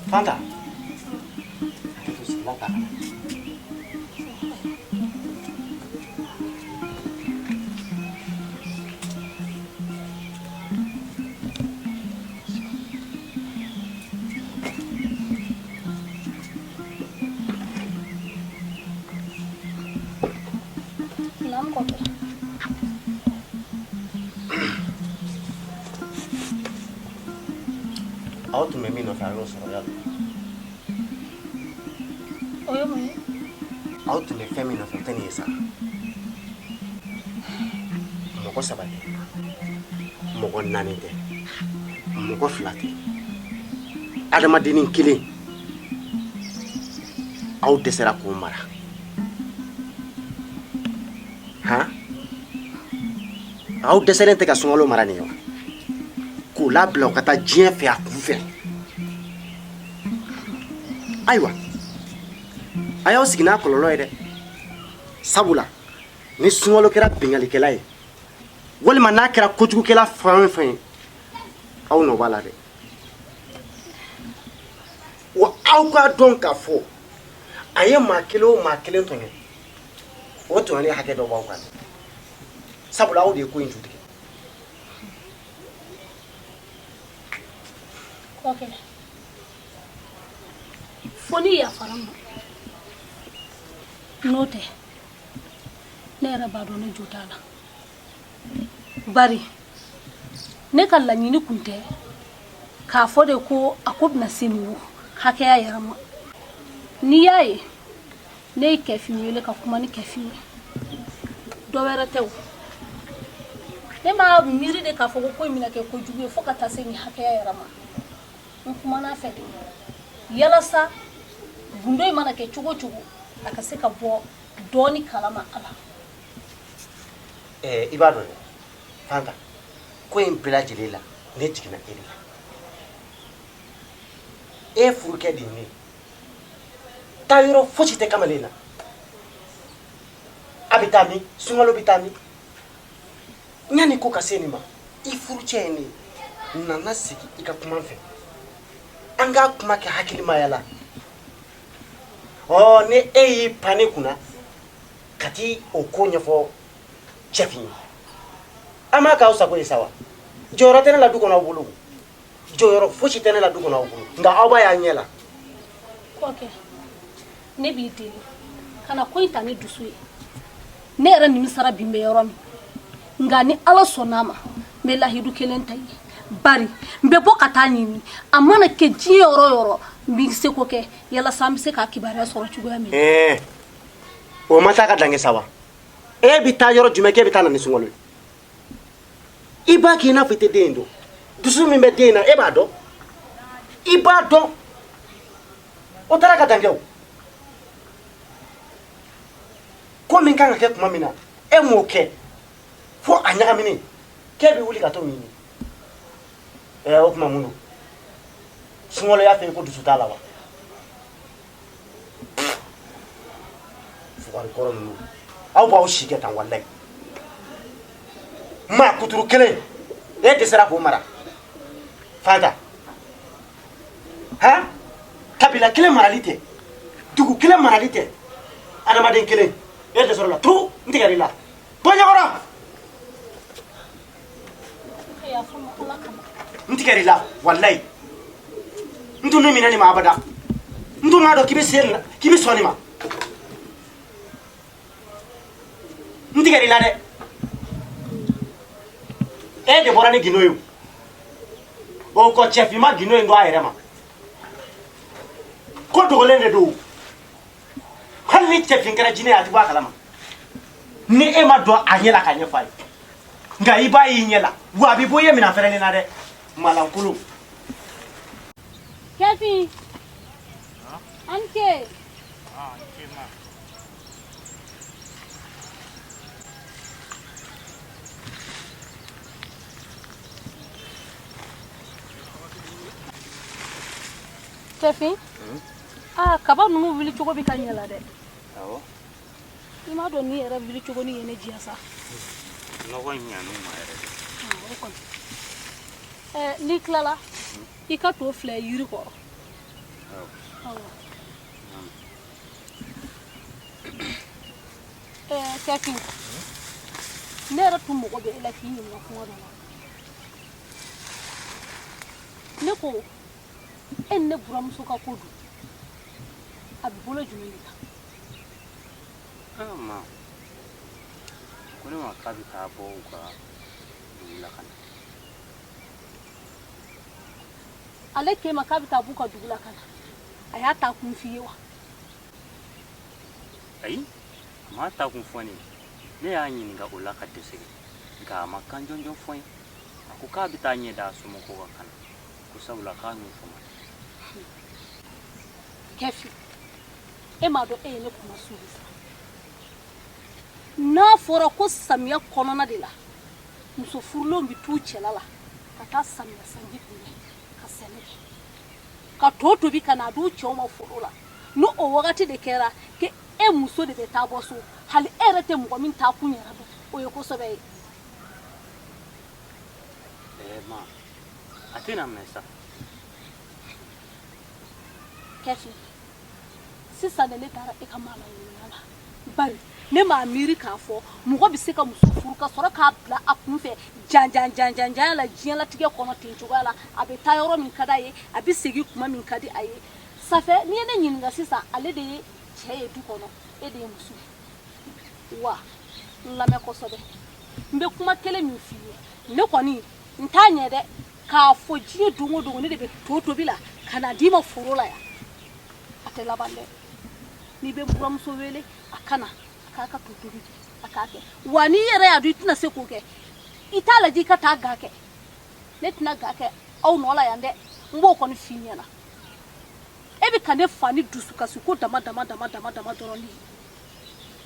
Fanta. Itu silakan. Aw tun bɛ min nɔfɛ a y'o sɔrɔ yala. O ye mun ye? Aw tun bɛ fɛn min nɔfɛ o tɛ nin ye sa. Mɔgɔ 3 tɛ, mɔgɔ 4 tɛ, mɔgɔ 2 tɛ, adamadennin 1 aw dɛsɛra k'o mara. Han? Aw dɛsɛlen tɛ ka sunkalo mara nin ye wa? K'o labila u ka taa diɲɛ fɛ a kun fɛ. Ayiwa, a y'aw sigi n'a kɔlɔlɔ ye dɛ. Sabula ni sunkalo kɛra bengalikɛla ye walima n'a kɛra kojugukɛla fan o fan ye aw nɔ b'a la dɛ. Wa aw k'a dɔn k'a fɔ a ye maa 1 o maa 1 tɔɲɔ o tɔɲɔni hakɛ dɔ b'aw kan. Sabula aw de ye ko in jutigɛ. Ok. Foni ya farama. N'o tɛ ne yɛrɛ b'a dɔn ne jo t'a la. Bari ne ka laɲini kun tɛ k'a fɔ de ko a ko bɛna se nin hakɛya yɛrɛ ma. N'i y'a ye ne ye Kɛfi wele ka kuma ni Kɛfi ye dɔ wɛrɛ tɛ o. Ne ma miiri de k'a fɔ ko in bɛna kɛ kojugu ye fo ka taa se nin hakɛya yɛrɛ ma. N kumana fɛ de yalasa gundo in mana kɛ cogo cogo a ka se ka bɔ dɔɔni kalama a la. I b'a dɔn dɛ Fanta ko in bɛɛ lajɛlen la ne jiginna e de la. E furukɛ de ye ne taa yɔrɔ fosi tɛ kamalen na. A bɛ taa min sunkalo bɛ taa min yanni ko ka se nin ma I furucɛ ye ne nana sigi I ka kuma fɛ an k'a kuma kɛ hakilimaya la. Ni e y'i pan ne kunna ka t'i o ko ɲɛfɔ Kɛfi ye an m'a k'aw sago ye sa wa? Jɔyɔrɔ tɛ ne la du kɔnɔ aw bolo, jɔyɔrɔ fosi tɛ ne la du kɔnɔ aw bolo nka aw b'a y'a ɲɛ la. Kɔkɛ ne b'i deli kana ko in ta ne dusu ye. Ne yɛrɛ nimisara bin bɛ yɔrɔ min nka ni Ala sɔnn'a ma n bɛ lahidu kelen ta i ye. Bari n bɛ bɔ ka taa ɲini a mana kɛ diɲɛ yɔrɔ yɔrɔ n bɛ se ko kɛ yalasa an bɛ se ka kibaruya sɔrɔ cogoya min na. O ma taa ka dan kɛ sa wa? E bɛ taa yɔrɔ jumɛn k'e bɛ taa na ni sunkalo ye? I b'a k'i n'a fɔ I tɛ den in dɔn dusu min bɛ den in na e b'a dɔn I b'a dɔn o taara ka dan kɛ o. Ko min kan ka kɛ tuma min na e m'o kɛ fo a ɲagaminen k'e bɛ wuli ka t'o ɲini. O tuma mun don sunkalo y'a fɛ ko dusu t'a la wa? Fugari kɔrɔ ninnu aw b'aw si kɛ tan walayi. Maa kuturu 1 e dɛsɛra k'o mara Fanta. Han? Kabila 1 marali tɛ dugu 1 marali tɛ adamaden 1 e dɛsɛra o la tu n tigɛr'i la bɔ ɲɛkɔrɔ. N tigɛr'i la walayi n tun ne minɛ nin ma abada n tun m'a dɔn k'i bɛ sɔn nin ma. N tigɛr'i la dɛ. E de bɔra ni gindo ye o kɔ Kɛfi ma gindo in don a yɛrɛ ma ko dogolen de don hali ni Kɛfi kɛra jinɛ ye a tɛ bɔ a kalama ni e ma dɔn a ɲɛ la ka ɲɛfɔ a ye nka I b'a y'i ɲɛ la wa a bɛ bɔ I ye minɛn fɛrɛlen na dɛ malankolon. Kɛfi an ce. Kɛfi kaba ninnu wuli cogo bɛ ka ɲɛ la dɛ. Awɔ. I m'a dɔn ni yɛrɛ wuli cogo ni ye ne diya sa. Nɔgɔ in ɲan'u ma yɛrɛ de. O kɔni. N'i tilala I ka to filɛ yiri kɔrɔ Kaki nera tun mɔgɔ bɛ ela k'i ɲininka kuma dɔ la ne ko e ni ne buramuso ka ko don a bɛ bolo jumɛn de kan ma ko ne ma k'a bɛ taa bɔ u ka dugu la ka na ale k'e ma k'a bɛ taa b'u ka dugu la ka na a y'a ta kun f'i ye wa ayi a ma ta kun fɔ ne y'a ɲininka o la ka dɛsɛ nka a ma kan jɔnjɔn fɔ n ye a ko k'a bɛ taa ɲɛ da a somɔgɔw ka kana ko sabula k'a n'o fɔ ma Kɛfi e m'a dɔn e ye ne kuma sugu sa n'a fɔra ko samiya kɔnɔna de la muso furulenw bɛ t'u cɛla la ka taa samiya sanji kunbɛn ka sɛnɛ kɛ ka to tobi ka na d'u cɛw ma foro la ni o wagati de kɛra ko e muso de bɛ taa bɔ so hali e yɛrɛ tɛ mɔgɔ min taa kun yɛrɛ dɔn o ye kosɛbɛ ye ma a tɛna mɛn sa Kɛfi sisan ne taara e ka maala ɲininka la bari ne m'a miiri k'a fɔ mɔgɔ bɛ se ka muso furu ka sɔrɔ k'a bila a kun fɛ jan la diɲɛlatigɛ kɔnɔ ten cogoya la a bɛ taa yɔrɔ min ka d'a ye a bɛ segin kuma min ka di a ye safɛ n'i ye ne ɲininka sisan ale de ye cɛ ye du kɔnɔ e de ye muso ye wa n lamɛn kosɛbɛ n bɛ kuma kelen min f'i ye ne kɔni n t'a ɲɛ dɛ k'a fɔ diɲɛ don o don ne de bɛ to tobi la ka na d'i ma foro la yan a tɛ laban dɛ n'i bɛ buramuso wele a kana a k'a ka to tobi a k'a kɛ wa n'i yɛrɛ y'a dɔn i tɛna se k'o kɛ i t'a lajɛ i ka taa ga kɛ ne tɛna ga kɛ aw nɔ la yan dɛ n b'o kɔni f'i ɲɛna e bɛ ka ne fa ni dusukasi ko dama dɔrɔn de ye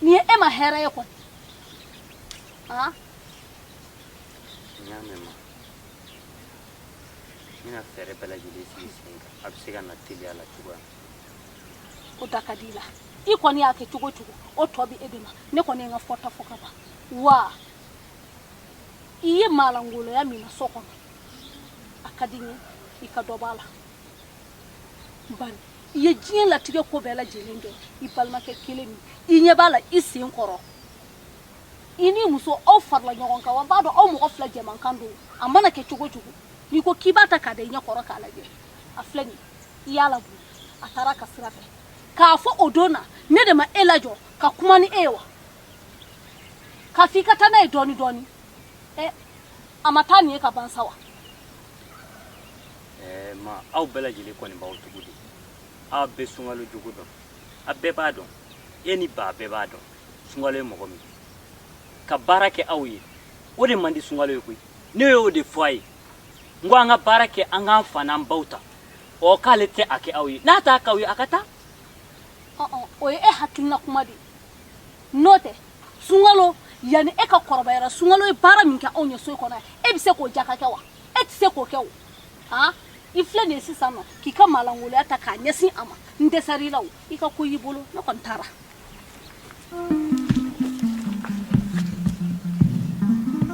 nin ye e ma hɛrɛ ye kɔni han n y'a mɛn ma n bɛna fɛɛrɛ bɛɛ lajɛlen sigi sen kan a bɛ se ka na teliya la cogoya o da ka di la i kɔni y'a kɛ cogo cogo o tɔ bɛ e de ma ne kɔni ye n ka fɔta fɔ ka ban wa i ye maalangoloya min na so kɔnɔ a ka di n ye i ka dɔ b'a la bari i ye diɲɛ latigɛ ko bɛɛ lajɛlen kɛ i balimakɛ kelen min i ɲɛ b'a la i sen kɔrɔ i ni muso aw farila ɲɔgɔn kan wa n b'a dɔn aw mɔgɔ fila jɛmankan don a mana kɛ cogo cogo n'i ko k'i b'a ta k'a da i ɲɛ kɔrɔ k'a lajɛ a filɛ nin i y'a laburu a taara a ka sira fɛ k'a fɔ o don na ne de ma e lajɔ ka kuma ni e ye wa k'a fɔ i ka taa n'a ye dɔɔni dɔɔni a ma taa nin ye ka ban sa wa ma aw bɛɛ lajɛlen kɔni b'aw tugu de aw bɛɛ sunkalo jogo dɔn a bɛɛ b'a dɔn e ni ba bɛɛ b'a dɔn sunkalo ye mɔgɔ min ka baara kɛ aw ye o de man di sunkalo ye koyi ne y'o de fɔ a ye n ko an ka baara kɛ an k'an fa n'an baw ta ɔ k'ale tɛ a kɛ aw ye n'a t'a k'aw ye a ka taa o ye e hakilina kuma de n'o tɛ sunkalo yanni e ka kɔrɔbayara sunkalo ye baara min kɛ anw ye so kɔnɔ e bɛ se k'o jaka kɛ wa e tɛ se k'o kɛ o han i filɛ nin ye sisan nɔ k'i ka maalangoloya ta k'a ɲɛsin a ma n dɛsɛr'i la o i ka ko y'i bolo ne kɔni taara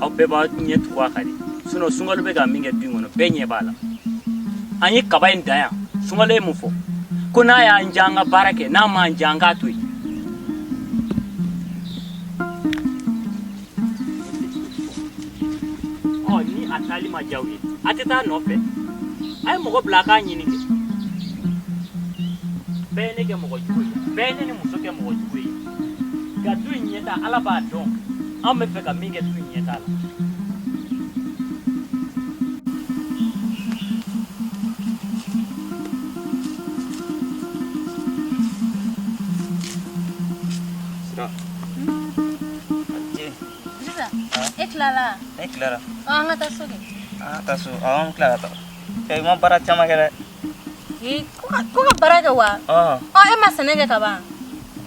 aw bɛɛ b'a ɲɛ tugu a kan de sinon sunkalo bɛ ka min kɛ du in kɔnɔ bɛɛ ɲɛ b'a la an ye kaba in dan yan sunkalo ye mun fɔ ko n'a y'an diya an ka baara kɛ n'a m'an diya an k'a to yen ni a taali ma diya aw ye a tɛ taa nɔfɛ a ye mɔgɔ bila a k'a ɲini kɛ bɛɛ ye ne kɛ mɔgɔ jugu ye bɛɛ ye ne ni muso kɛ mɔgɔ jugu ye nka du in ɲɛta ala b'a dɔn an bɛ fɛ ka min kɛ du in ɲɛta la Clara. Clara. Ah, nggak tahu deh. Tahu. Awam Clara tahu. Kayak mau barat sama kira. Kok barat ke wa? Oh, Emang seneng ke kabang?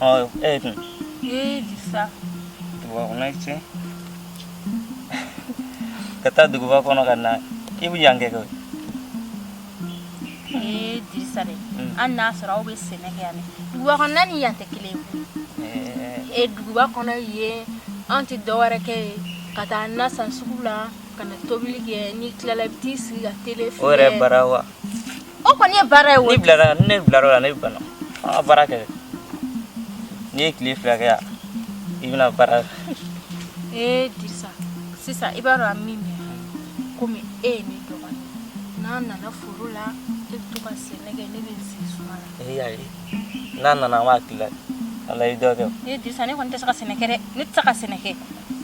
Oh, bisa. Tuh aku naik sih. Kata dugu ba kono karena ibu yang kayak kau. Bisa deh. Anak serau be seneng ya nih. Dua kono ni yang tekilem. Dugu ba kono ye. Anti dɔwɛrɛ kɛ ka taa na san sugu la ka na tobili kɛ ni tilala i bɛ t'i sigi ka tele filɛ o yɛrɛ bara wa o kɔni ye baara ye o ni bilara ne bilara la ne bana a baara kɛ ni ye tile fila kɛ i bɛna baara Dirisa sisan i b'a dɔn a min bɛ komi e ye ne dɔgɔnin n'a nana foro la e bɛ to ka sɛnɛ kɛ ne bɛ n sigi suma la ayi n'a nana an b'a tila ala ye dɔ kɛ Dirisa ne kɔni tɛ se ka sɛnɛ kɛ dɛ ne tɛ se ka sɛnɛ kɛ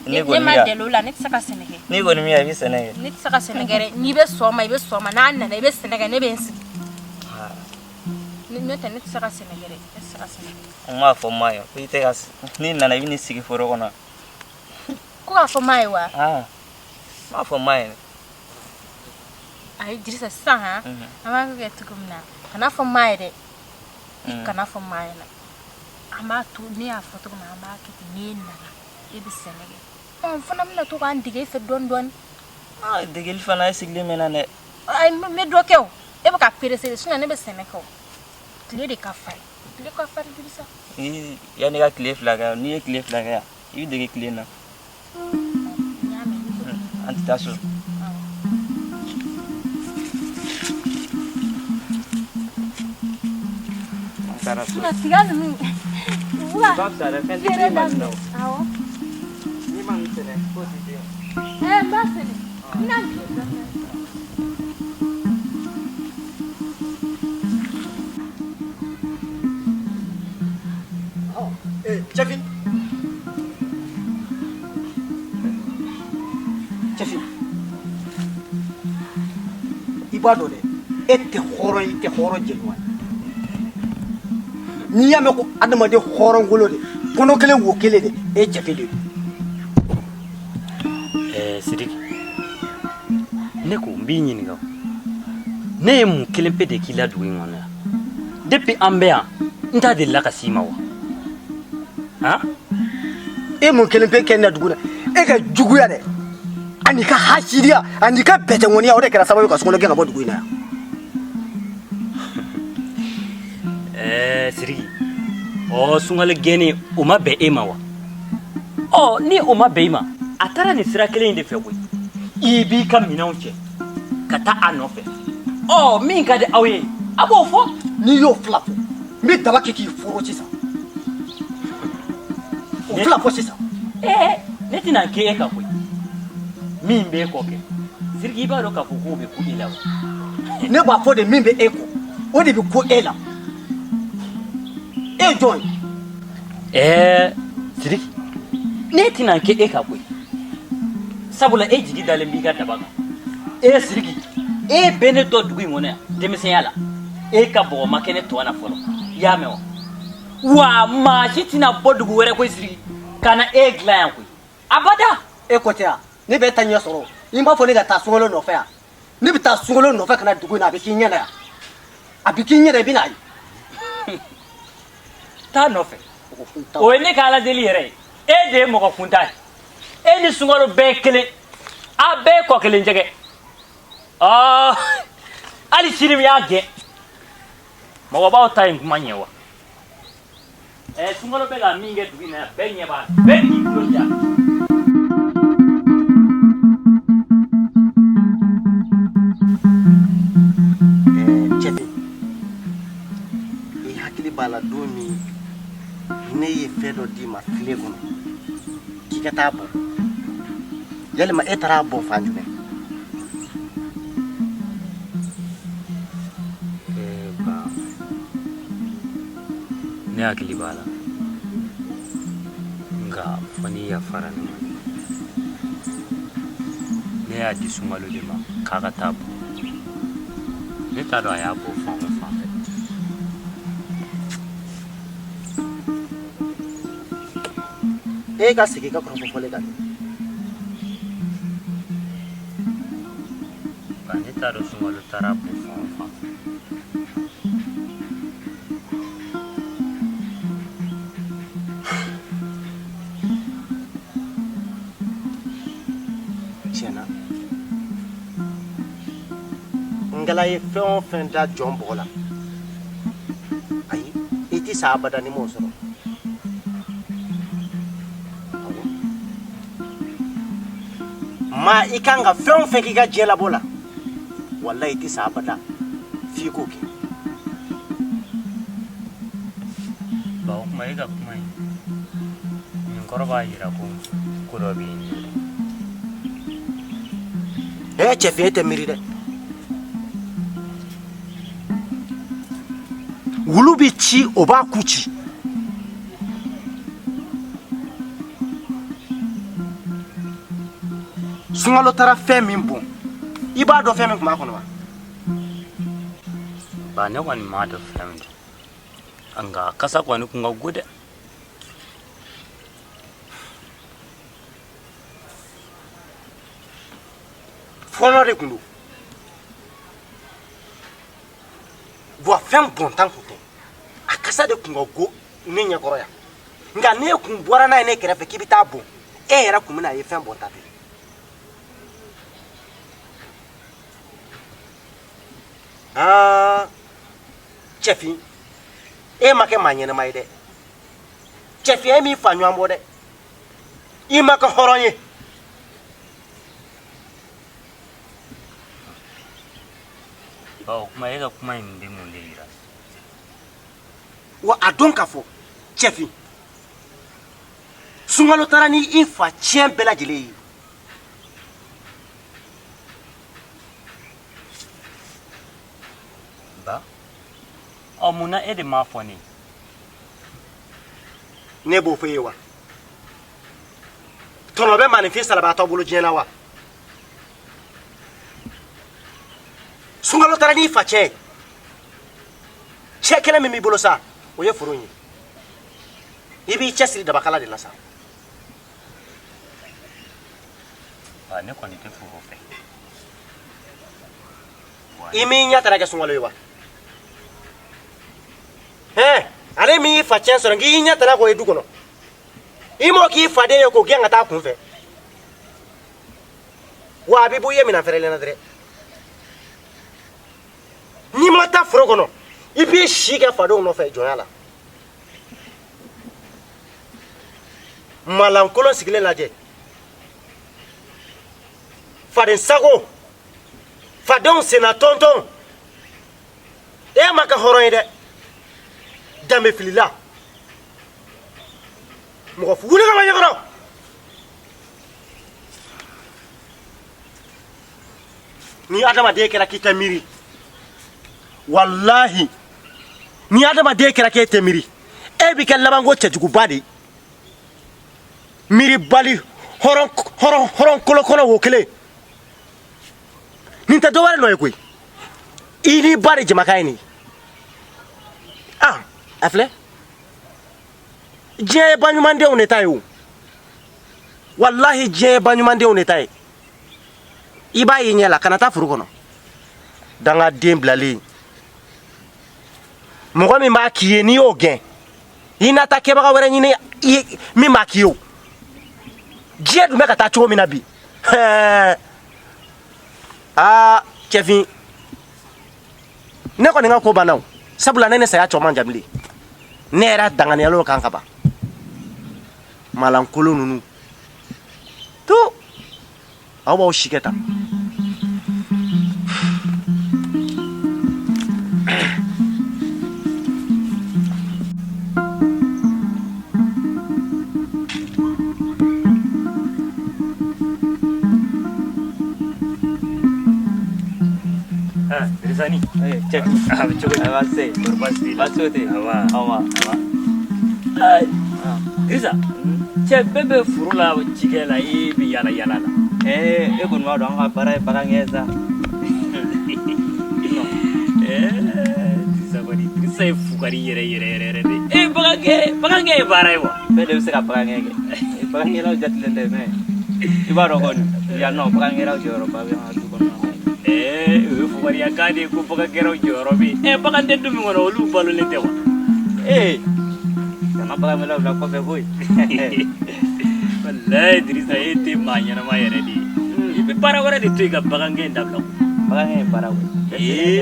ne ma deli o la ne tɛ se ka sɛnɛ kɛ ni kɔni min i bɛ sɛnɛ kɛ ne tɛ se ka sɛnɛ kɛ dɛ n'i bɛ sɔn ma i bɛ sɔn ma n'a nana i bɛ sɛnɛ kɛ ne bɛ n sigi ne tɛ ne tɛ se ka sɛnɛ kɛ dɛ ne tɛ se ka sɛnɛ kɛ an m'a fɔ maa ye ko i tɛ ka ni nana i bɛ n'i sigi foro kɔnɔ ko k'a fɔ maa ye wa m'a fɔ maa ye ayi Dirisa sisan an b'a kɛ cogo min na kana fɔ maa ye dɛ i kana fɔ maa ye na an b'a to ne y'a fɔ cogo min na an b'a kɛ ten n'e nana e bɛ sɛnɛ kɛ n fana bɛna to k'an dege e fɛ dɔɔni dɔɔni degeli fana e sigilen mɛ na dɛ ayi n bɛ dɔ kɛ o e bɛ ka perese de sinon ne bɛ sɛnɛ kɛ o tile de ka farin Dirisa yanni ka tile fila kɛ n'i ye tile fila kɛ i bɛ dege tile na an tɛ taa so taara so tiga ninnu ka fisa dɛ fɛn tɛ ma nin na o awɔ n'i ma nin sɛnɛ foyi tɛ se n b'a sɛnɛ n bɛna tile dɔɔni Jeffin. I b'a dɔn dɛ e tɛ hɔrɔn i tɛ hɔrɔn jɛɲɔgɔn n'i y'a mɛn ko adamaden hɔrɔnkolo de kɔnɔ kelen wo kelen de e Jeffin de don. Sidiki ne ko n b'i ɲininka ne ye mun kelen pe de k'i la dugu in kɔnɔ yan depuis an bɛ yan n t'a delila ka s'i ma wa e mun kelen pe kɛ na dugu la e ka juguya dɛ ani ka hasidiya ani ka bɛtɛŋɔniya o de kɛra sababu ka sokɔnɔ gɛn ka bɔ dugu in na yan. Sidiki sunkalo gɛnni o ma bɛn e ma wa ni o ma bɛn i ma a taara nin sira kelen in de fɛ koyi i b'i ka minɛnw cɛ ka taa a nɔfɛ min ka di aw ye a b'o fɔ n'i y'o fila fɔ n bɛ daba kɛ k'i foro sisan o fila fɔ sisan ne tɛna kɛ e kan koyi min b'e kɔ kɛ Sidiki i b'a dɔn k'a fɔ k'o bɛ ku e la wa ne b'a fɔ de min bɛ e kɔ o de bɛ ku e la e ye jɔn ye Sidiki ne tɛna kɛ e kan koyi sabula e jigi dalen b'i ka daba kan Sidiki e bɛ ne dɔ dugu in kɔnɔ yan denmisɛnya la e ka bɔgɔ ma kɛ ne tɔ na fɔlɔ i y'a mɛn wa maa si tɛna bɔ dugu wɛrɛ koyi Sidiki ka na e dilan yan koyi abada e ko tɛ yan ne bɛ taa ɲɛ sɔrɔ i b'a fɔ ne ka taa sunkalo nɔfɛ yan ne bɛ taa sunkalo nɔfɛ ka na dugu in na a bɛ k'i ɲɛna yan a bɛ k'i ɲɛna i bɛ n'a ye taa nɔfɛ o ye ne ka ala deli yɛrɛ ye e de ye mɔgɔ kunta ye e ni sunkalo bɛɛ ye kelen a bɛɛ ye kɔ kelen jɛgɛ hali sini min y'a gɛn mɔgɔbaw ta in kuma ɲɛ wa sunkalo bɛ ka min kɛ dugu in na yan bɛɛ ɲɛ b'a la bɛɛ k'i tulo ja i hakili b'a la don min ne ye fɛn dɔ d'i ma tile kɔnɔ k'i ka taa bɔ yalima e taara bɔ fan jumɛn ne hakili b'a la nka fɔ n'i yafara ne ma ne y'a di sunkalo de ma k'a ka taa bɔ ne t'a dɔn a y'a bɔ fan o fan fɛ e ka segin i ka kɔrɔfɔfɔli kan nka ne t'a dɔn sunkalo taara bɔ fan o fan fɛ tiɲɛna ngala ye fɛn o fɛn da jɔn bɔgɔ la ayi i tɛ sa abada ni m'o sɔrɔ maa i kan ka fɛn o fɛn k'i ka diɲɛ labɔ la walahi i tɛ sa abada f'i ye k'o kɛ. Ba o kuma e ka kuma in nin kɔrɔ b'a yira ko dɔ bɛ yen. Cɛfin e tɛ miiri dɛ. Wulu bi ci o b'a ku ci. Sunkalo taara fɛn min bon i b'a dɔn fɛn min tun b'a kɔnɔ wa? Ba ne kɔni m'a dɔn fɛn min don nka kasa kɔni kun ka go dɛ. Fɔlɔ de kun don. Wa fɛn bɔntan kun tɛ. A kasa de kun ka go ne ɲɛkɔrɔ yan. Nka n'e kun bɔra n'a ye ne kɛrɛfɛ k'i bɛ taa bon e yɛrɛ kun bɛna ye fɛn bɔntan tɛ. Cɛfin e ma kɛ maa ɲɛnɛma ye dɛ. Cɛfin e m'i fa ɲɔgɔn bɔ dɛ. I ma kɛ hɔrɔn ye. Ba o kuma e ka kuma in bɛ mun de yira? Wa a dɔn k'a fɔ cɛfin Sunkalo taara ni i fa tiɲɛ bɛɛ lajɛlen ye. Ba mun na e de m'a fɔ ne? Ne b'o fɔ e ye wa? Tɔnɔ bɛ maninfin salabaatɔ bolo diɲɛ na wa? Sunkalo taara n'i fa cɛ ye. Cɛ kɛnɛ min b'i bolo sa o ye foro in ye. I b'i cɛsiri dabakala de la sa. Ba ne kɔni tɛ foro fɛ. I m'i ɲɛ tara kɛ Sunkalo ye wa? Ale min y'i fa cɛn sɔrɔ k'i ɲɛ tara k'o ye du kɔnɔ. I m'o k'i faden ye k'o gɛn ka taa kun fɛ. Wa a b'i bɔ i ye minɛn fɛrɛlen na dɛrɛ. N'i ma taa foro kɔnɔ i b'i si kɛ fadenw nɔfɛ jɔnya la. Malankolon sigilen lajɛ. Faden sago. Fadenw senna tɔntɔn. E ma kɛ hɔrɔn ye dɛ. Danbe filila. Mɔgɔ wuli ka bɔ ɲɛkɔrɔ. Ni adamaden kɛra k'i tɛ miiri. Wallahi ni adamaden kɛra k'e tɛ miiri e bi kɛ labanko cɛjuguba de. Miiri bali hɔrɔn kolokɔnɔ wo kelen. Nin tɛ dɔwɛrɛ nɔ ye koyi. I ni ba de jamakan ye nin. A filɛ diɲɛ ye baɲumandenw de ta ye o. Wallahi diɲɛ ye baɲumandenw de ta ye. I b'a ye ɲɛ la kana taa furu kɔnɔ. Dangaden bilalen. Mɔgɔ min b'a k'i ye n'i y'o gɛn i na taa kɛbaga wɛrɛ ɲini min b'a k'i ye o. Diɲɛ dun bɛ ka taa cogo min na bi. Cɛfin ne kɔni ka ko banna o. Sabula ne saya cɔman jamile. Ne yɛrɛ danganiyalo kan ka ban. Malankolon ninnu to aw b'aw si kɛ tan. Rizani, cek. Riza, cɛ bɛɛ bɛ furu la cikɛ la i bɛ yala yala la. E kɔni b'a dɔn an ka baara ye bagan gɛn sa. Risa ye fugari yɛrɛ de. Bagan gɛn ye baara ye wa? Bɛɛ de bɛ se ka bagan gɛn kɛ. Bagan gɛnnaw jatilen tɛ mɛ i b'a dɔn kɔni yan nɔ bagan gɛnnaw jɔyɔrɔba bɛ an ka du kɔnɔ. O ye fugariyakan de ye ko bagan gɛnnaw jɔyɔrɔ bɛ yen. Bagan tɛ du min kɔnɔ olu balolen tɛ wa? Kana bagan gɛnnaw bila kɔfɛ koyi. Walayi Dirisa e tɛ maa ɲɛnama yɛrɛ de ye. I bɛ baara wɛrɛ de to yen ka bagan gɛn dabila o. Bagan gɛn ye baara koyi.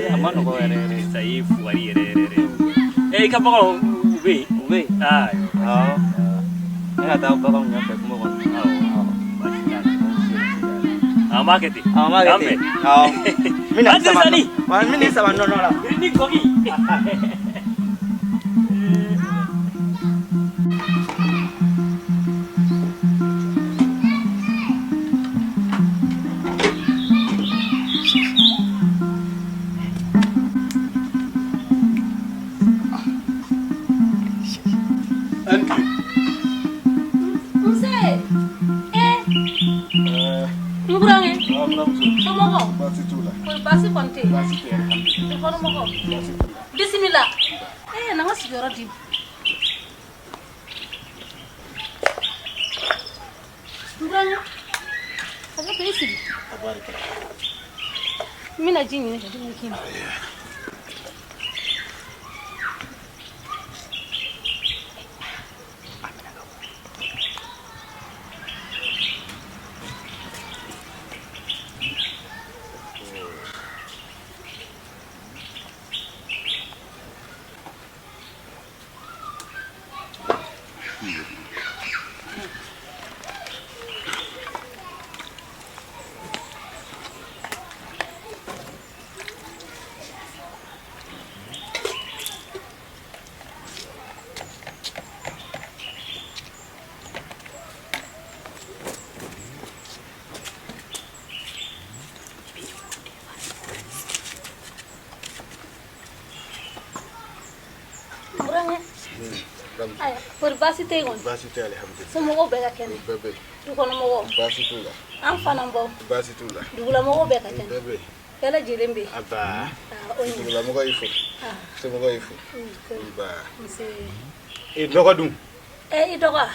A ma nɔgɔ yɛrɛ yɛrɛ. Dirisa ye fugari yɛrɛ. I ka baganw u bɛ yen? U bɛ yen. Ne ka taa baganw ɲɛfɛ kungo kɔnɔ. Amaketi. Amaketi. Oh. Mina Ante sani. Mina sama no la. Ini kogi. Bismillah. Nama sigara di. Bukannya. Apa besi? Mina jini ni jadi mungkin. Berbasi tegon. Basi te alhamdulillah. Semua kau bela kene. Bebe. Tu kono mo. Basi tula. Amfa nambo. Basi tula. Dugula mo bela kene. Bebe. Kala jilembe. Aba. Oni. Tula mo ko ifu. Se mo ko ifu. Ba. Se. E dogo dum. Idoga.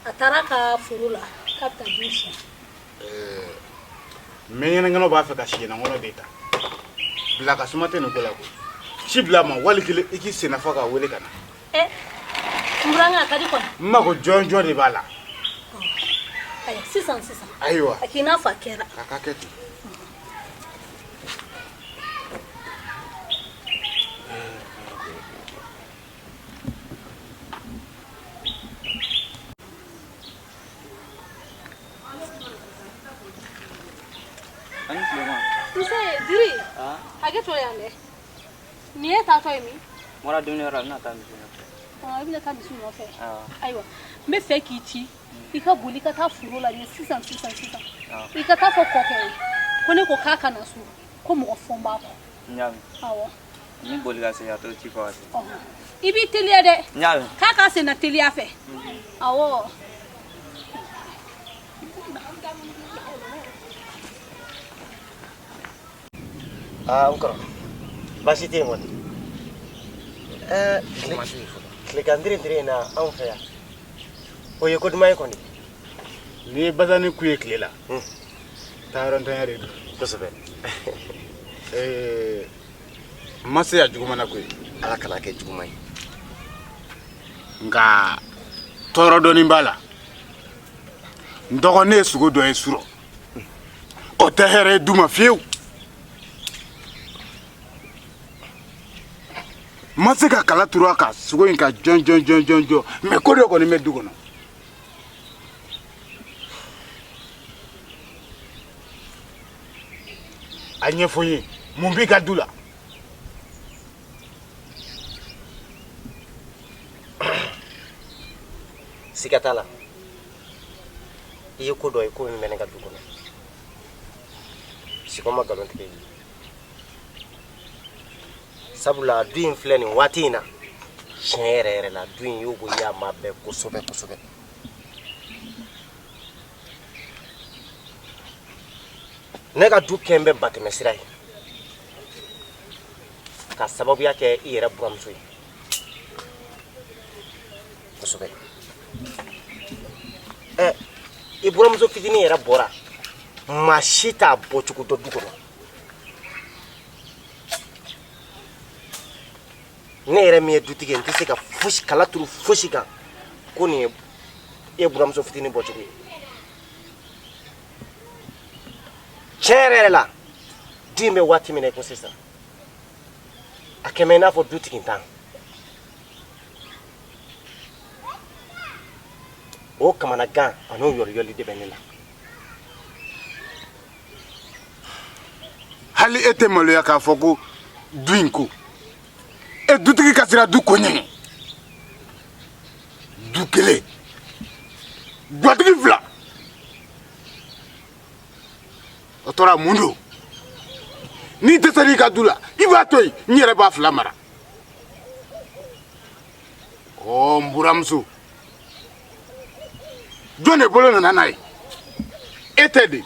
Ataraka furula. Kapta bisha. Menyana ngano ba fa ka shi na ngono deta. Bila ka sumate no kola ko. Shi bila ma wali kile iki sena fa ka wele kana. Muranga kadi kon. Mako jonjo de bala. Aya, sisan. Aywa. Akina fa kera. Kakaketi. Ani Suleiman. Nse, diri. Ah. Age to yande. Niye ta to yemi? Mora dunia ra na ta mi. Ibina ta bisu no fe. Ah. Aywa. Me fe ki ci. Ika buli ka ta furo la ni sisan. Ika ta fo koke. Ko ne ko kaka na su. Ko mo fo mba ko. Nyami. Awo. Ni boli ga se ya to ci ko ase. Ibi telia de. Nyami. Kaka se na telia fe. Awo. Encore. Basi te ngoni. Le gandire na anfa. Oye ko duma ko ni. Ni bazani kuye klela. Taron tan yare. To se be. Mase ya juguma na kuye. Ala kala ke juguma. Nga toro doni mbala. Ndogo ne sugo do e suro. O tehere duma fiu. Mase ka kala turu aka sugo inka jon me kodo ko ni me dugo no. Anye foyi mumbi ka dula. Sikatala. Iyo ko do e ko mi menega dugo no. Sikoma galon tike. Sabula duin fleni watina. Shere la duin yugo ya mabe kusobe. Nega du kembe batime sirai. Ka sababu yake ira buamsui. Kusobe. Iburamzo fitini era bora. Mashita bochuku do dugo. Ne era mi dutike ntise ka fushi kala turu fushi ka koni Iburamzo fitini bochuku. Chere la. Dime wati mine ko sisa. Akemena fo dutike ntan. O kamana gan anu yori de benela. hali e tɛ maloya k'a fɔ ko du in ko e dutigi ka sira du ko ɲɛɲɛ du kelen gatigi fila o tora mun don n'i dɛsɛr'i ka du la i b'a to yen n yɛrɛ b'a fila mara n buramuso jɔn de bolo nana n'a ye e tɛ de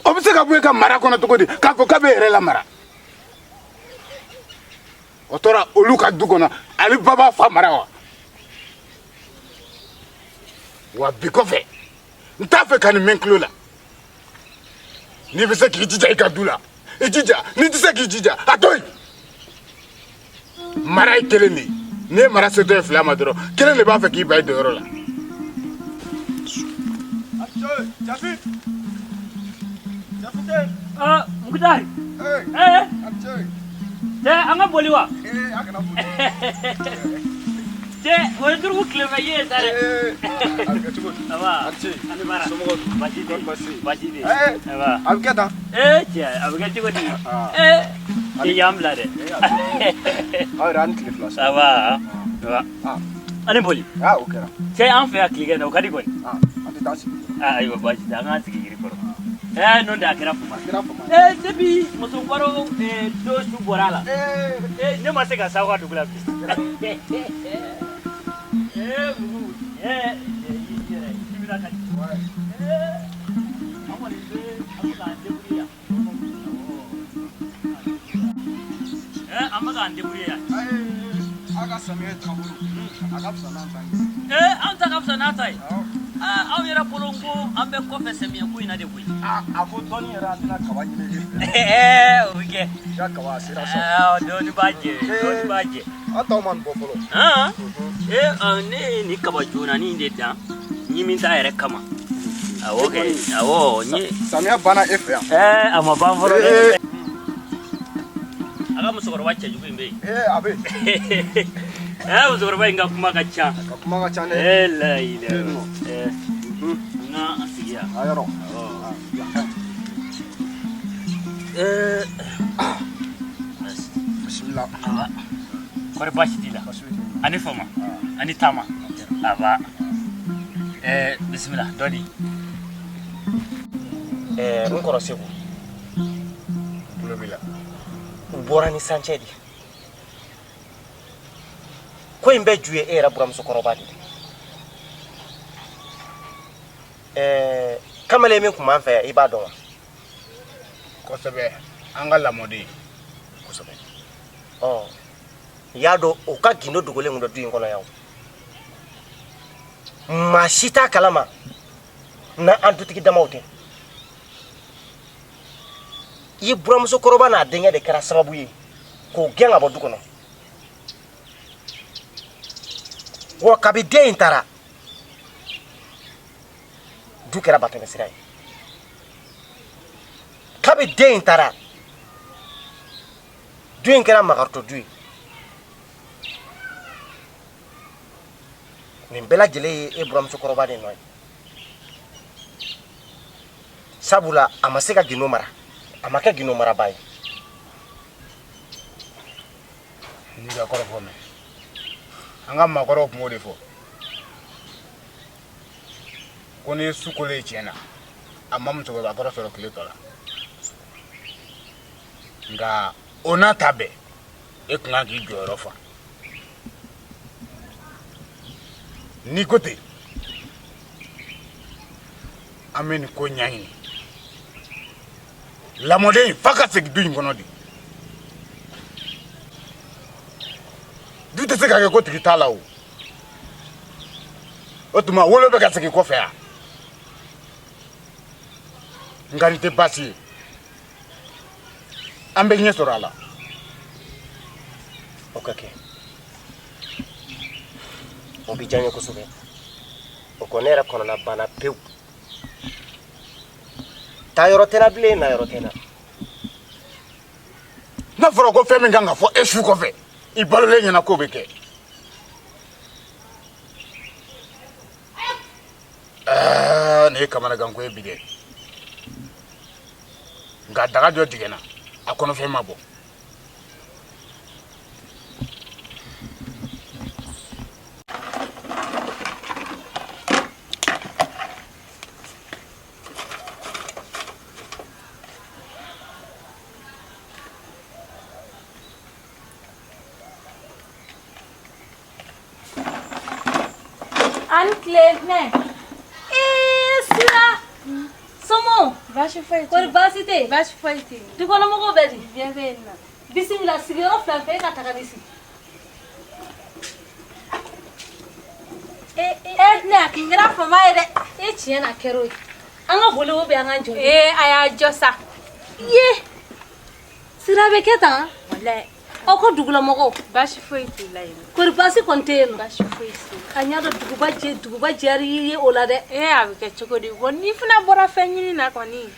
o bɛ se ka bɔ e ka mara kɔnɔ cogo di k'a fɔ k'a bɛ yɛrɛ lamara o tora olu ka du kɔnɔ ale ba b'a fa mara wa bi kɔfɛ n t'a fɛ ka nin mɛn tulo la n'i bɛ se k'i jija i ka du la i jija n'i tɛ se k'i jija a to yen mara ye kelen de ye n'i ye mara setɔ ye fila ma dɔrɔn kelen de b'a fɛ k'i ba ye donyɔrɔ la. Muktar. Anga boli wa? O ye turu kilema ye tare. Aba. Ani mara. Bajide. Aba. Abketa. Abketa ko di. Yamla de. Ran kliflas. Aba. Ani boli. Okay. Cɛ an fɛ yan tile na o ka di kɔni. An tɛ taa sigi. Ayiwa baasi tɛ an k'an sigi yiri kɔrɔ. N'o tɛ a kɛra fuma. Depuis musokɔrɔ dɔ su bɔra a la. Ne ma se ka s'aw ka dugu la bi. Mugu. Dimina ka di. An kɔni bɛ k'an débrouiller yan. An bɛ k'an débrouiller yan. Aw ka samiya taabolo a ka fisa n'an ta ye. An ta ka fisa n'a ta ye. Aw yɛrɛ bolo ko an bɛ kɔfɛ samiyɛ ko in na de koyi. A ko dɔɔni yɛrɛ an tɛna kaba ɲini e fɛ. O bɛ kɛ. I ka kaba a sera sɔrɔ. Dɔɔni b'a jɛ, dɔɔni b'a jɛ. An taw man nin bɔ fɔlɔ. Ne ye nin kaba joonanin de dan ɲimi ta yɛrɛ kama. Awɔ kɛ, awɔ n ye. Samiya banna e fɛ yan. A ma ban fɔlɔ dɛ. A ka musokɔrɔba cɛjugu in bɛ yen. A bɛ yen. Musokɔrɔba in ka kuma ka ca. Ka kuma ka ca dɛ. Layi dɛ. N ka sigi yan. A yɔrɔ. Bisimila. Kɔri baasi t'i la. Ani fama. Ani taama. Aba. Bisimila dɔ di. N kɔrɔ Segu. tulo b'i la. U bɔra ni sancɛ de. Ko in bɛɛ ju ye e yɛrɛ buramusokɔrɔba de. Kamalen min tun b'an fɛ yan i b'a dɔn wa? Kosɛbɛ an ka lamɔden. Kosɛbɛ. I y'a dɔn o ka gindo dogolen tun bɛ du in kɔnɔ yan. Maa si t'a kalama n'an dutigi damaw tɛ. I buramusokɔrɔba n'a denkɛ de kɛra sababu ye k'o gɛn ka bɔ du kɔnɔ. Wa kabi den in taara du kɛra batɛmɛsira ye. Kabi den in taara du in kɛra magarito du ye. Nin bɛɛ lajɛlen ye e buramusokɔrɔba de nɔ ye. Sabula a ma se ka gindo mara. A ma kɛ gindo maraba ye. N'i ka kɔrɔ fɔ mɛn. An ka maakɔrɔw tun b'o de fɔ. Ko ni su kolen tiɲɛna a ma musokɔrɔba kɔrɔ sɔrɔ tile tɔ la. Nka o n'a ta bɛɛ e kun kan k'i jɔyɔrɔ fa. N'i ko ten an bɛ nin ko ɲɛɲini. Lamɔden in f'a ka segin du in kɔnɔ de. Du tɛ se ka kɛ ko tigi t'a la o. O tuma wolo bɛ ka segin kɔfɛ yan. Nka nin tɛ baasi ye. An bɛ ɲɛ sɔrɔ a la. O ka kɛ. O bi diya n ye kosɛbɛ. O ko ne yɛrɛ kɔnɔna banna pewu. Taa yɔrɔ tɛ n na bilen na yɔrɔ tɛ n na. N'a fɔra ko fɛn min kan ka fɔ e su kɔfɛ I balolen ɲɛna k'o bɛ kɛ. Nin ye kamanagan ko ye bi dɛ. nka daga dɔ tigɛna a kɔnɔfɛn ma bɔ. Anne-Claire, Sira, Somo, Baasi foyi kori baasi tɛ yen? Baasi foyi tɛ yen. Dukɔnɔmɔgɔw bɛ di? Bɛɛ bɛ yen nɔ. Bisimila, sigiyɔrɔ fila fɛ e ka taga ni sigi. Ne a kin kɛra fama ye dɛ. E tiɲɛ na kɛra o ye. An ka boli o bɛ an ka jɔ. A y'a jɔ sa. Ye, Sira bɛ kɛ tan? Walayi. Aw ka dugulamɔgɔw. Baasi foyi t'u la yen. Kori baasi kɔni tɛ yen nɔ. Baasi foyi t'u la. A ɲɛ dɔn duguba jɛra i ye o la dɛ. A bɛ kɛ cogo di? Bon n'i fana bɔra fɛn ɲini na kɔni,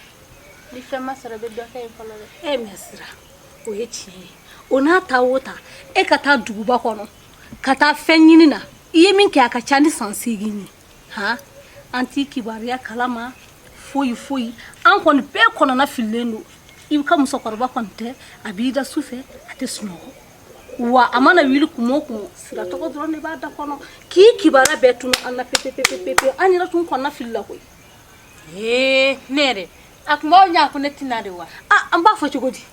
ni fɛn ma sɔrɔ i bɛ dɔ kɛ yen fɔlɔ dɛ. Mɛ Sira, o ye tiɲɛ ye. O n'a ta o ta, e ka taa duguba kɔnɔ ka taa fɛn ɲini na. I ye min kɛ a ka ca ni san 8 ye. Han, an t'i kibaruya kalama foyi. An kɔni bɛɛ kɔnɔna fililen don. I ka musokɔrɔba kɔni tɛ, a b'i da su fɛ, a tɛ sunɔgɔ. Wa a mana wuli kumo kumo, Sira tɔgɔ dɔrɔn de b'a da kɔnɔ. K'i kibaruya bɛɛ tunu an na pepe. An yɛrɛ tun kɔnɔna fili la koyi. Ne yɛrɛ, a tun b'aw ɲɛ ko ne tɛna de wa? An b'a fɔ cogo di?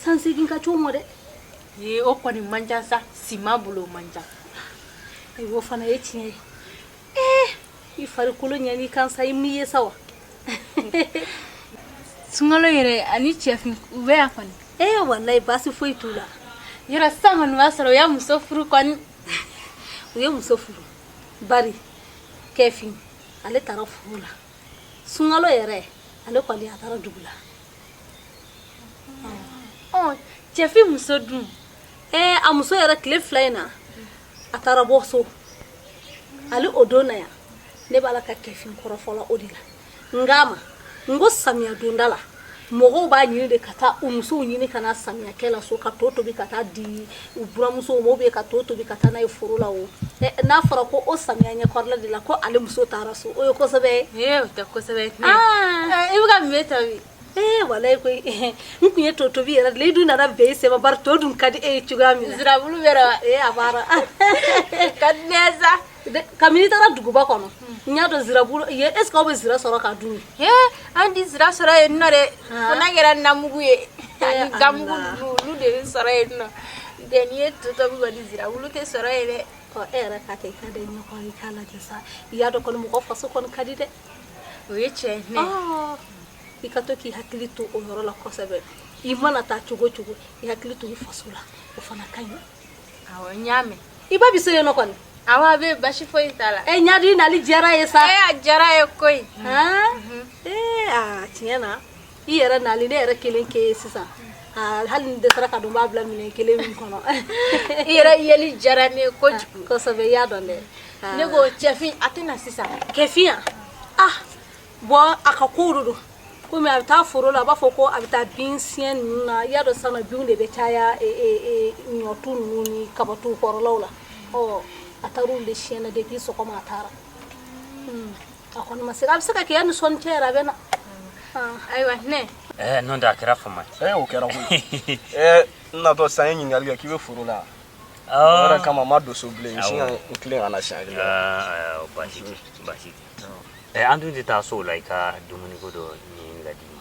San 8 ka cogo mɔ dɛ. O kɔni man ca sa, si ma bolo man ca. O fana ye tiɲɛ ye. I farikolo ɲɛn'i kan sa, i m'i ye sa wa? Sunkalo yɛrɛ ani cɛfin u bɛ yan kɔni. Walayi baasi foyi t'u la. Yɔrɔ sisan kɔni b'a sɔrɔ u y'a muso furu kɔni. U ye muso furu. Bari, Kɛfin, ale taara furu la. Sunkalo yɛrɛ, ale kɔni a taara dugu la. Cɛfin muso dun? A muso yɛrɛ tile 2 in na, a taara bɔ so. Ale o don na yan, ne b'a la ka Kɛfin kɔrɔfɔla o de la. Nga ma, n ko samiya donda la, mɔgɔw b'a ɲini de ka taa u musow ɲini ka na samiyakɛ la so, ka to tobi ka taa di u buramusow ma, ou bien ka to tobi ka taa n'a ye foro la o. N'a fɔra ko o samiya ɲɛkɔrɔla de la ko ale muso taara so, o ye kosɛbɛ ye. O tɛ kosɛbɛ. I bɛ ka mun bɛ tobi? Walayi koyi, n kun ye to tobi yɛrɛ de la, i dun nana bɛn i sɛbɛ, bari to dun ka di e ye cogoya min na. Nsirabulu bɛ wa? A b'ara. Ka di ne sa. Kabini taara duguba kɔnɔ, n y'a dɔn nsirabulu, est-ce que aw bɛ nsira sɔrɔ ka dun? An ti nsira sɔrɔ yen nɔ dɛ, fo n'a kɛra namugu ye ani gamugu ninnu, olu de bɛ sɔrɔ yen nɔ. N'i ye to tobi kɔni nsirabulu tɛ sɔrɔ yen dɛ. E yɛrɛ k'a kɛ i ka da ɲɔgɔn, i k'a lajɛ sa. I y'a dɔn kɔni mɔgɔ faso kɔni ka di dɛ. O ye tiɲɛ ye. I ka to k'i hakili to o yɔrɔ la kosɛbɛ. I mana taa cogo i hakili to i faso la, o fana ka ɲi. Awɔ, n y'a mɛn. I ba bi se yen nɔ kɔni? Awɔ, a bɛ baasi foyi t'a la. Ɲadi nali diyara ye sa. A diyara ye koyi. Tiɲɛ na, i yɛrɛ nali ne yɛrɛ kelen k'e ye sisan. Hali ni dɛsɛra ka dun b'a bila minɛn kelen min kɔnɔ. I yɛrɛ yeli diyara ne ye kojugu. Kosɛbɛ, i y'a dɔn dɛ. Ne ko cɛfin a tɛ na sisan. Kɛfin yan? Bɔn a ka kow de don. Komi a bɛ taa foro la, a b'a fɔ ko a bɛ taa bin siɲɛ ninnu na. I y'a dɔn sisan binw de bɛ caya ɲɔtu ninnu ni kabatu kɔrɔlaw la. A taara olu de siɲɛ na depuis sɔgɔma a taara. A kɔni ma se, a bɛ se ka kɛ yanni sɔnni cɛ yɛrɛ a bɛ na. Ayiwa ne. N'o tɛ a kɛra fama ye. O kɛra koyi. N natɔ sisan n ye ɲininkali kɛ k'i bɛ foro la. O yɛrɛ kama n ma don so bilen, n sin ka n tilen ka na siɲɛ kelen. Baasi tɛ. An dun tɛ taa so la i ka dumuni ko dɔ ɲini ka d'i ma.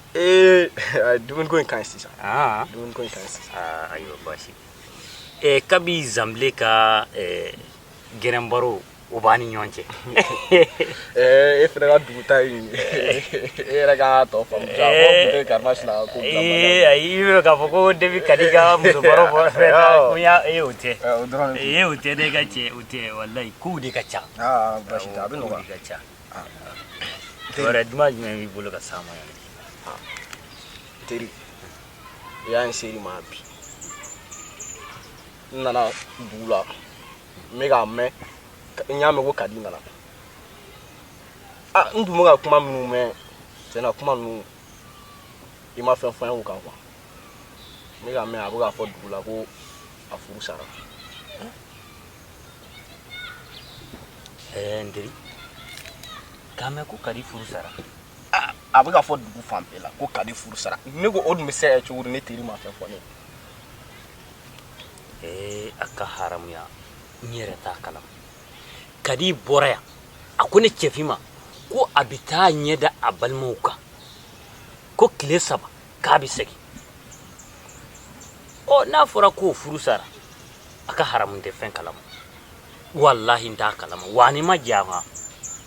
Dumuni ko in ka ɲi sisan. Dumuni ko in ka ɲi sisan. Ayiwa baasi. Kabi Zanbilen ka gɛrɛnbaro o b'a ni ɲɔgɔn cɛ. E fana ka dugu ta ye nin ye. E yɛrɛ ka tɔ faamu. Ayi, i bɛ k'a fɔ ko depuis Kadi ka musobaro fɔ fɛn na ko o tɛ. O tɛ de ka cɛ, o tɛ walayi kow de ka ca. Baasi tɛ, a bɛ nɔgɔya. Kow de ka ca. Wɛrɛ duman jumɛn b'i bolo ka s'a ma yan? Teri, i y'a n seri ma bi. N nana dugu la, n bɛ k'a mɛn, n y'a mɛn ko Kadi nana. N tun bɛ ka kuma minnu mɛn, tiɲɛna kuma ninnu i ma fɛn fɔ n ye o kan quoi. N bɛ k'a mɛn a bɛ k'a fɔ dugu la ko a furu sara. N teri, k'a mɛn ko Kadi furu sara. a bɛ ka fɔ dugu fan bɛɛ la ko Kadi furu sara ne ko o dun bɛ se ka kɛ cogo di ne teri ma fɛn fɔ ne a ka haramuya n yɛrɛ t'a kalama Kadi bɔra yan a ko ne cɛfin ma ko a bɛ taa ɲɛ da a balimaw kan ko tile 3 k'a bɛ segin n'a fɔra k'o furu sara a ka haramu tɛ fɛn kalama wallahi n t'a kalama wa ni ma diya ma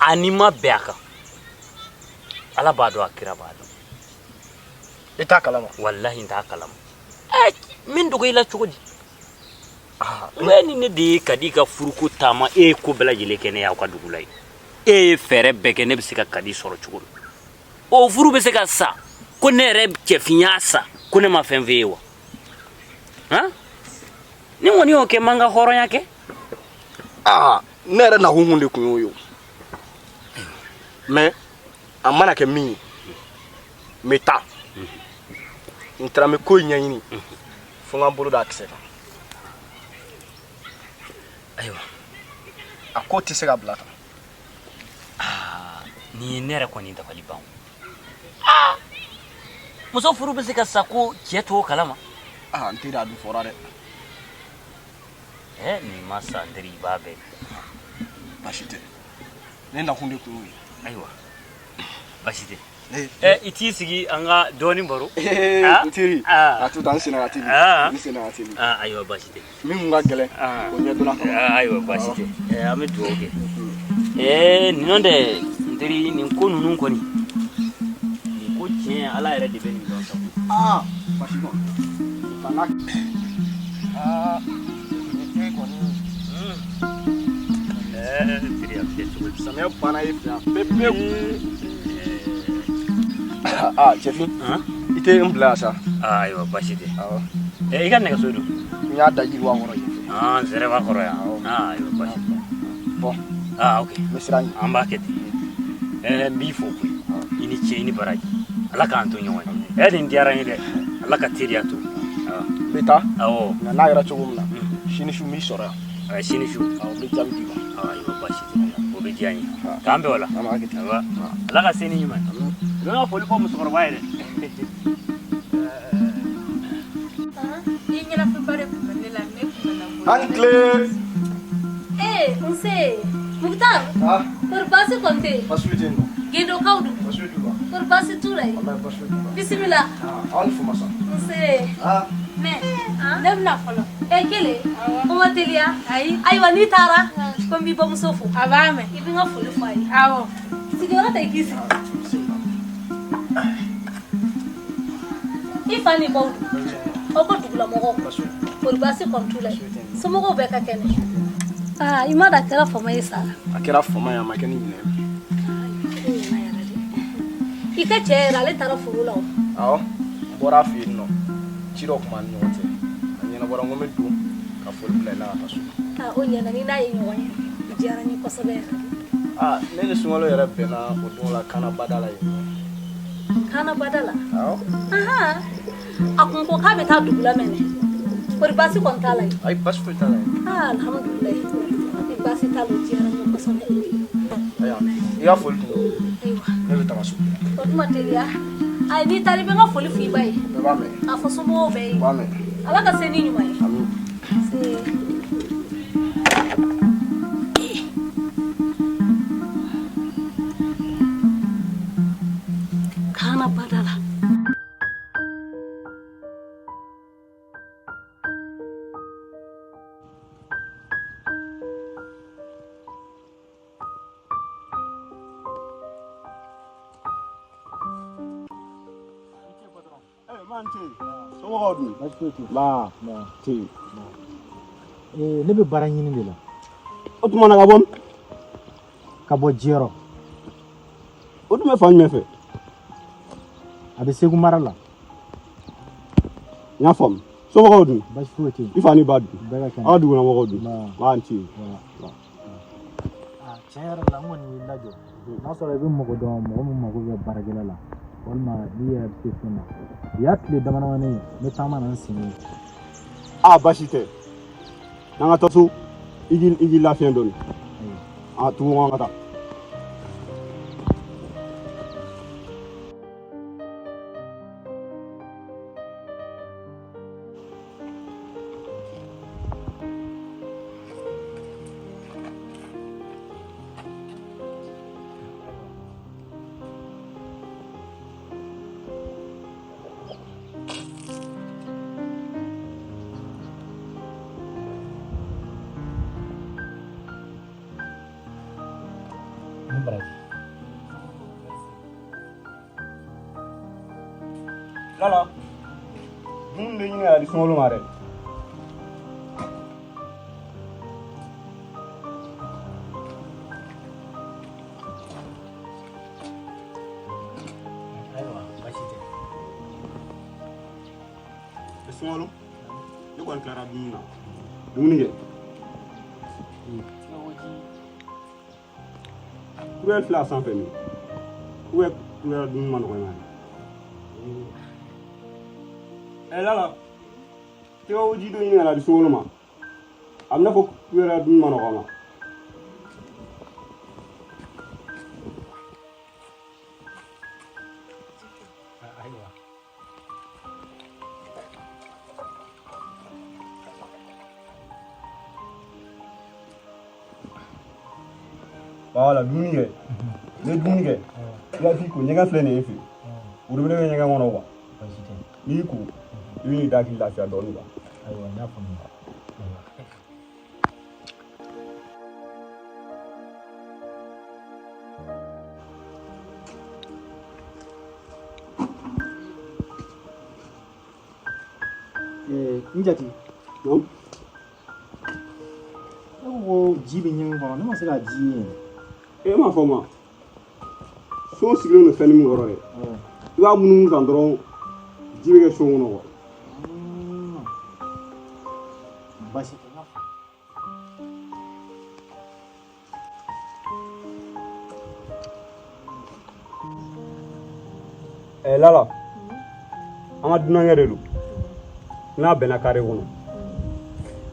ani ma bɛn a kan ala b'a dɔn a kira b'a dɔn i t'a kalama wallahi n t'a kalama min dogo i la cogo di ni ne de ye Kadi ka furuko taama e ye ko bɛɛ lajɛlen kɛ ne y'aw ka dugu la ye e ye fɛɛrɛ bɛɛ kɛ ne bɛ se ka Kadi sɔrɔ cogo min o furu bɛ se ka sa ko ne yɛrɛ cɛfin y'a sa ko ne ma fɛn f'e ye wa ni kɔni y'o kɛ man ka hɔrɔnya kɛ ne yɛrɛ nakun de kun y'o ye mais a mana kɛ min ye n bɛ taa n taara n bɛ ko in ɲɛɲini fo n ka n bolo d'a kisɛ kan ayiwa a ko tɛ se ka bila tan nin ye ne yɛrɛ kɔni dabali ban muso furu bɛ se ka sa ko cɛ t'o kalama n teri a dun fɔra dɛ nin ma sa n teri i b'a bɛɛ basi tɛ ne nakun de kun y'o ye ayiwa basi tɛ i t'i sigi an ka dɔɔnin baro n teri a to tan n senna ka teli n senna ka teli ayiwa basi tɛ min kun ka gɛlɛn o ɲɛ donna ka ayiwa basi tɛ an bɛ dugawu kɛ nin nɔ tɛ n teri nin ko ninnu kɔni nin ko tiɲɛ ala yɛrɛ de bɛ nin dɔn sabu basi ma fanga samiyɛ banna e fɛ yan pewu cɛfin i tɛ n bila yan sa ayiwa basi tɛ i ka nɛgɛso don n y'a da yiriwa kɔrɔ yen n sɛrɛ b'a kɔrɔ yan ayiwa basi tɛ bon ok n bɛ siran ɲɛ an b'a kɛ ten n b'i fo koyi i ni ce i ni baraji ala k'an to ɲɔgɔn ye nin diyara n ye dɛ ala ka teriya to n bɛ taa awɔ nka n'a kɛra cogo min na sini su n b'i sɔrɔ yan sini su n bɛ jaabi d'i ma ayiwa basi tɛ o bɛ diya n ye k'an bɛn o la an b'a kɛ ten ala ka se ni ɲuman ye n ka foli fɔ musokɔrɔba ye dɛ i ɲɛnafinba de tun bɛ ne la ne tun bɛ na bolo an tile nse Mukhtar kɔri baasi kɔni tɛ yen baasi tɛ yen nɔ gindokaw dun baasi t'u la kɔri baasi t'u la yen baasi t'u la bisimila aw ni fama sa nse mɛ ne bɛna fɔlɔ kelen o ma teliya ayiwa n'i taara ko n b'i bamuso fo a b'a mɛn i bɛ n ka foli fɔ a ye awɔ sigiyɔrɔ ta i k'i sigi i fa ni baw dun aw ka dugulamɔgɔw kɔri baasi kɔni t'u la yen somɔgɔw bɛɛ ka kɛnɛ i ma da a kɛra fama ye sa a kɛra fama ye a ma kɛ ni ɲinɛ i ka cɛ yɛrɛ ale taara foro la o awɔ n bɔra a fɛ yen nɔ ci dɔ tun b'an ni ɲɔgɔn cɛ a ɲɛnabɔra n ko n bɛ don ka foli bila i la ka taa so o ɲɛna ni n'a ye ɲɔgɔn ye i diyara n ye kosɛbɛ yɛrɛ ne ni sunkalo yɛrɛ bɛnna o don la kana bada la yen kana bada la awɔ a kun ko k'a bɛ taa dugu la mɛnɛ kɔri baasi kɔni t'a la yen ayi baasi foyi t'a la yen alhamdulilayi ni baasi t'a la o diyara n ye kosɛbɛ ayiwa i ka foli tun don ayiwa ne bɛ taga so o tuma teliya ayi n'i taara i bɛ n ka foli fɔ i ba ye bɛɛ b'a mɛn a fɔ somɔgɔw bɛɛ ye u b'a mɛn ala ka se ni ɲuman ye ami kana bada la ne bɛ baara ɲini de la o tuma na ka bɔ min ka bɔ jiyɔrɔ o tun bɛ fan jumɛn fɛ a bɛ Segu mara la n y'a faamu somɔgɔw dun baasi foyi tɛ yen i fa ni ba dun bɛɛ ka kɛnɛ aw ka dugulamɔgɔw dun b'a n ci tiɲɛ yɛrɛ la n kɔni y'i lajɔ n'a sɔrɔ i bɛ mɔgɔ dɔn mɔgɔ min mago bɛ baarakɛla la walima n'i yɛrɛ tɛ fɛn na u y'a tile damadamani ye n bɛ taama na n sen ye baasi tɛ n'an ka taa so i k'i lafiya dɔɔni tugu ɲɔgɔn ka taa Lala. Dun de ɲini a di sunkalo ma dɛ. Ayiwa baasi tɛ. Sunkalo. Ne kɔni tilara dumuni na. Dumuni kɛ. Kuya fila sanfɛ ni. Kuya dumuni ma nɔgɔ ma. Lala. Tɛgɛ ji dɔ ɲini a di sunkalo ma. A bɛ n'a fɔ kuya dumuni ma nɔgɔ ma. Ayiwa. Voilà, dumuni kɛ. Ne dumuni kɛ. I ka t'i ko ɲɛgɛn filɛ nin ye fɛ. O de bɛ ne ka ɲɛgɛn kɔnɔ wa? Baasi tɛ. N'i y'i ko, i bɛ n'i da k'i lafiya dɔɔnin quoi. Ayiwa n y'a faamuya. N jati. Non. Ne ko ji bɛ ɲɛgɛn kɔnɔ ne ma se ka ji ye. E m'a fɔ ma. So sigilen don fɛn min kɔrɔ dɛ. I b'a munumunu kan dɔrɔn ji bɛ kɛ so kɔnɔ quoi. Baasi tɛ. N y'a faamuya. Lala. An ka dunankɛ de don. N'a bɛnna kare kɔnɔ.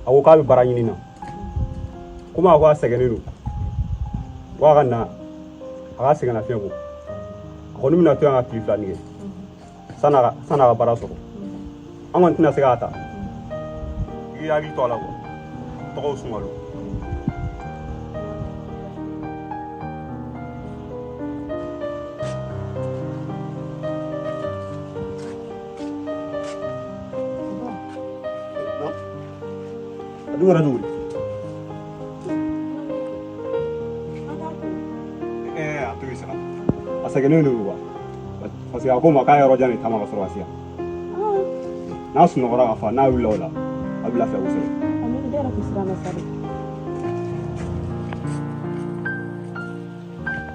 A ko k'a bɛ baara ɲini na. Komi a ko a sɛgɛnnen don. Ko a ka na. A ka sɛgɛnnafiɲɛ bɔ. A kɔni bɛna to yan ka tile fila nin kɛ. San'a ka baara sɔrɔ. An kɔni tɛna se k'a ta. I k'i hakili to a la quoi. Tɔgɔw Sunkalo. A dun kɛra cogo di? A to yen sa. A sɛgɛnnen don quoi. Parce que a ko n ma k'a yɔrɔ jan de taama ka sɔrɔ ka se yan. N'a sunɔgɔra ka fa n'a wulila o la a bɛ lafiya kosɛbɛ. Ne yɛrɛ kun siranna sa dɛ.